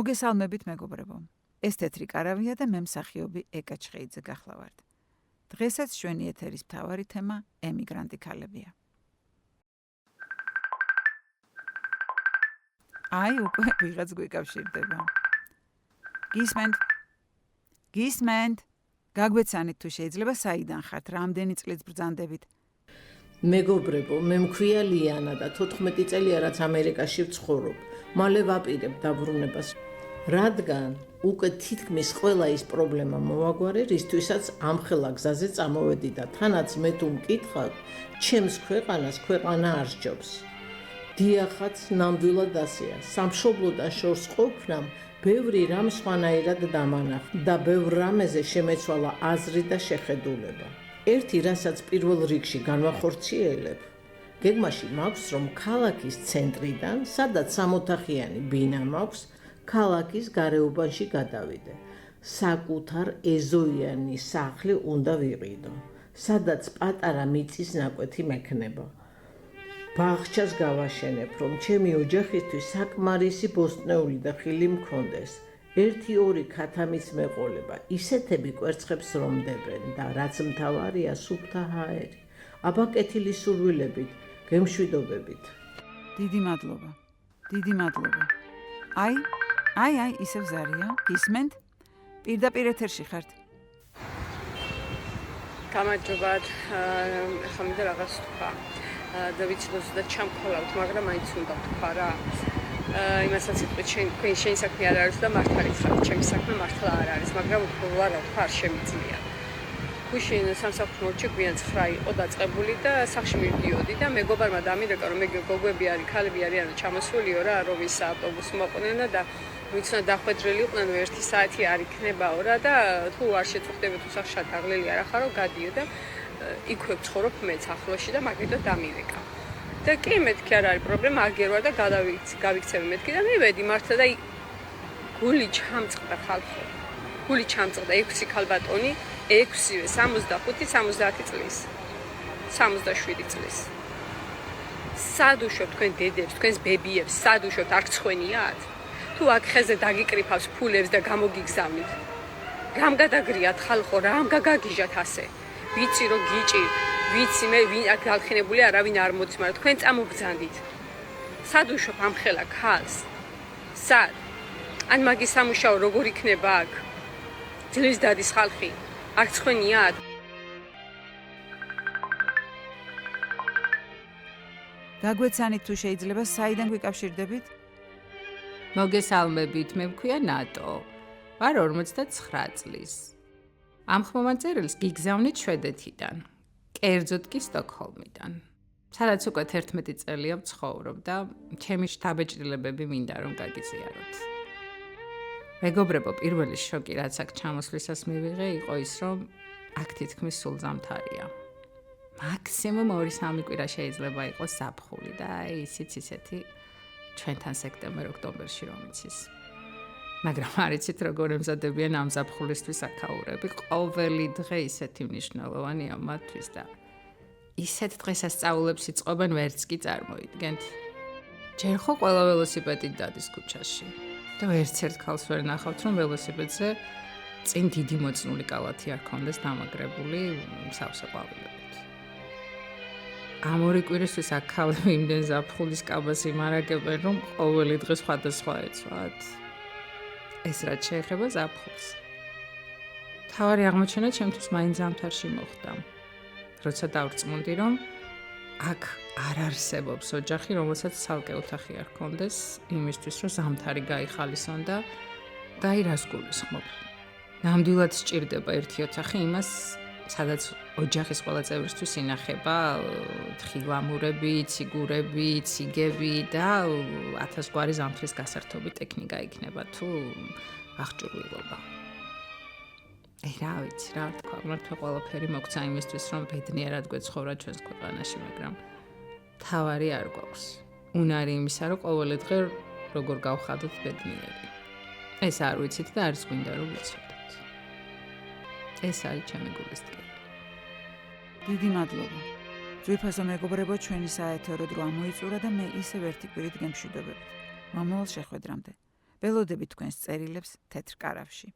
მოგესალმებით მეგობრებო. ეს თეთრი კარავია და მე მსახიობი ეკა ჩხეიძე გახლავართ. დღესაც ჩვენი ეთერის მთავარი თემა ემიგრანტი ქალებია. აი, უკვე ვიღაც გვიკავშირდება. გისმენთ. გაგვეცანით თუ შეიძლება საიდან ხართ, რამდენი წლით ბრძანდებით? მეგობრებო, მე მქვია ლიანა და 14 წელია რაც ამერიკაში ვცხოვრობ. მალე ვაპირებ დაბრუნებას. რადგან უკვე თითქმის ყველა ის პრობლემა მოვაგვარე, რისთვისაც ამხელა გზაზე წამოვედი და თანაც მე თუ მკითხავ, ჩემს ქვეყანას ქვეყანა არ სჯობს. დიახაც ნამდვილად ასეა. სამშობლოდან შორს ყოფნამ ბევრი რამ სხვანაირად დამანახა და ბევრ რამეზე შემეცვალა აზრი და შეხედულება. ერთი რასაც პირველ რიგში განვახორციელებ, გეგმაში მაქვს, რომ ქალაქის ცენტრიდან, სადაც 60-ოთახიანი ბინა მაქვს, ქალაქის გარეუბანში გადავიდე. საკუთარ ეზოიანი სახლი უნდა ვიყიდო, სადაც პატარა მიწის ნაკვეთი მექნება. ბაღჩას გავაშენებ, რომ ჩემი ოჯახისთვის საკმარისი ბოსტნეული და ხილი მქონდეს. 1-2 ქათამიც მეყოლება, ისეთები კვერცხებს რომდებენ და რაც მთავარია სუფთა ჰაერი. აბა კეთილი სურვილებით, გემშვიდობებით. დიდი მადლობა. აი, ისევ ზარია. გისმენთ? პირდაპირ ეთერში ხართ. გამარჯობათ. ახლა მინდა რაღაც თქვა. და ვიცი რომ ზუსტად ჩამქოლავთ, მაგრამ მაინც უნდა თქვა რა. იმასაც ვიტყვი, შენი საქმე არ არის და მართალი ხარ, ჩემი საქმე მართლა არ არის, მაგრამ ვარ თქვა არ შემიძლია. გუშინ სამსახურში გვიან 9 იყო დაწყებული და სახში მივდიოდი და მეგობარმა დამირეკა რომ მე გოგოები არის, ქალები არიან ჩამოსულიო რა, რომ ის ავტობუსი მოყვნენ და ვიცნა დახვედრილი იყვნენ 1 საათი არ იქნებაო რა და თუ არ შეწუხდები თუ სახში დაღლილი არ ახარო გადიო და იქვე ვცხოვრობ მეც ახლოში და მაგითო დამირეკა. და კი მეთქი არ არის პრობლემა, აგერვა და გავიქცევი მეთქი და მივედი მართლა და გული ჩამწყდა ხალხო. გული ჩამწყდა 6 ქალბატონი, 6-ვე 65-70 წლის. 67 წლის. სადუშობ თქვენ დედებს, თქვენს ბებიებს, სადუშობთ არ გცხვენიათ? თუ აქ ხეზე დაგიკრიფავს ფულებს და გამოგიგზავნით. რამ გადაგრიათ ხალხო, რამ გაგაგიჟათ ასე? ვიცი რომ გიჭირთ, ვიცი მე ვინ აქ გალხინებული არავინ არ მოდის, მაგრამ თქვენ წამოგბძანდით. სად უშვებ ამ ხელა ქალს? სად? ან მაგის სამუშაო როგორ იქნება აქ? ძლის დადის ხალხი, არ გცხვენიათ? გაგვეცანით თუ შეიძლება საიდან გვიკავშირდებით? მოგესალმებით, მე მქვია ნატო. ვარ 59 წლის. ამ ხმოვანწერილს გიგზავნით შვედეთიდან, კერძოდ კი სტოკჰოლმიდან. სადაც უკვე 11 წელია ვცხოვრობ და ჩემი შთაბეჭდილებები მინდა რომ გაგიზიაროთ. მეგობრებო, პირველი შოკი რაც აქ ჩამოსვლისას მივიღე იყო ის, რომ აქ თითქმის სულ ზამთარია. მაქსიმუმ 2-3 კვირა შეიძლება იყოს ზაფხული და ისიც ისეთი ჩვენთან სექტემბერ-ოქტომბერში რომ იცის. მაგრამ არ იცით როგორ ემზადებიან ამ ზაფხულისთვის აქაურები. ყოველი დღე ისეთი მნიშვნელოვანია მათთვის და ისეთ დღესასწაულებს იწყობენ ვერც კი წარმოიდგენთ. ჯერ ხო ყველა ველოსიპედით დადის ქუჩაში და ერთ ქალს ვერ ნახავთ რომ ველოსიპედზე წინ დიდი მოწნული კალათი არ ქონდეს დამაგრებული სავსე ყვავილებით. ამ 2 კვირისთვის აქ ქალები იმდენ ზაფხულის კაბას იმარაგებენ რომ ყოველი დღე სხვადასხვა ეცვათ. ეს რაც შეეხება ზაფხულს. თავარი აღმოჩენა ჩემთვის მაინც ზამთარში მოხდა. როცა დავრწმუნდი, რომ აქ არ არსებობს ოჯახი, რომელსაც ცალკე ოთახი არ ჰქონდეს, იმისთვის, რომ ზამთარი გაიხალისონ და აი რას გულისხმობ. ნამდვილად სჭირდება ერთი ოთახი იმას, სადაც ოჯახის ყველა წევრისთვის ინახება თხილამურები, ციგურები, ციგები და 1000 გვარი ზამთრის გასართობი ტექნიკა იქნება თუ აღჭურვილობა. რა ვიცი, რა თქვა, მართლა ყველაფერი მოგცა იმისთვის, რომ ბედნიერად გვეცხოვრა ჩვენს ქვეყანაში, მაგრამ თავარი არ გვაქვს. უნარი იმისა, რომ ყოველი დღე როგორ გავხადოთ ბედნიერი. ეს არ ვიცით და არც გვინდა რომ ვიცოდეთ. ეს არის ჩემი გულის ტკივილი. დიდი მადლობა. ძვირფასო მეგობრებო, ჩვენი საეთერო დრო ამოიწურა და მე ისევ ერთი კვირით გემშვიდობებით. მომავალ შეხვედრამდე. ველოდებით თქვენს წერილებს თეთრ კარავში.